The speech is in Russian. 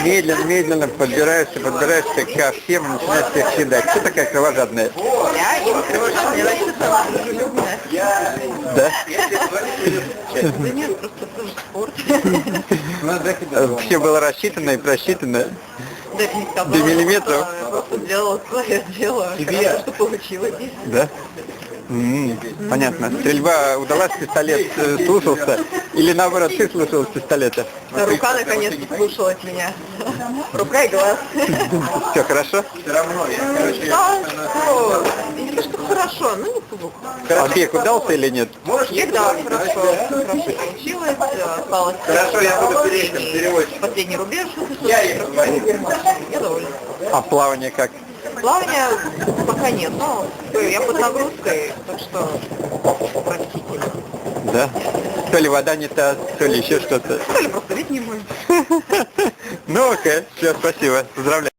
Медленно, медленно подбираешься ко всем и начинаешь всех съедать. Кто такая кровожадная? Я не кровожадная, значит, она дружелюбная. Да? Да нет, просто тоже спорт. Все было рассчитано и просчитано. Да, не сказала, До миллиметров? Я просто сделала свое дело, хорошо, что получилось. Да? Понятно. Стрельба удалась, пистолет слушался? Или наоборот, ты слушалась пистолета? Рука наконец-то слушалась меня. Рука и глаз. Все хорошо? Да, что? Не то, что хорошо, но не плохо. А бег удался или нет? Да, хорошо получилось. Осталось последний рубеж. Я довольна. А плавание как? Плавания пока нет, но я под нагрузкой, так что простите. Да? То ли вода не та, то ли еще что-то. То ли просто вид не мой. Ну окей, все, спасибо, поздравляю.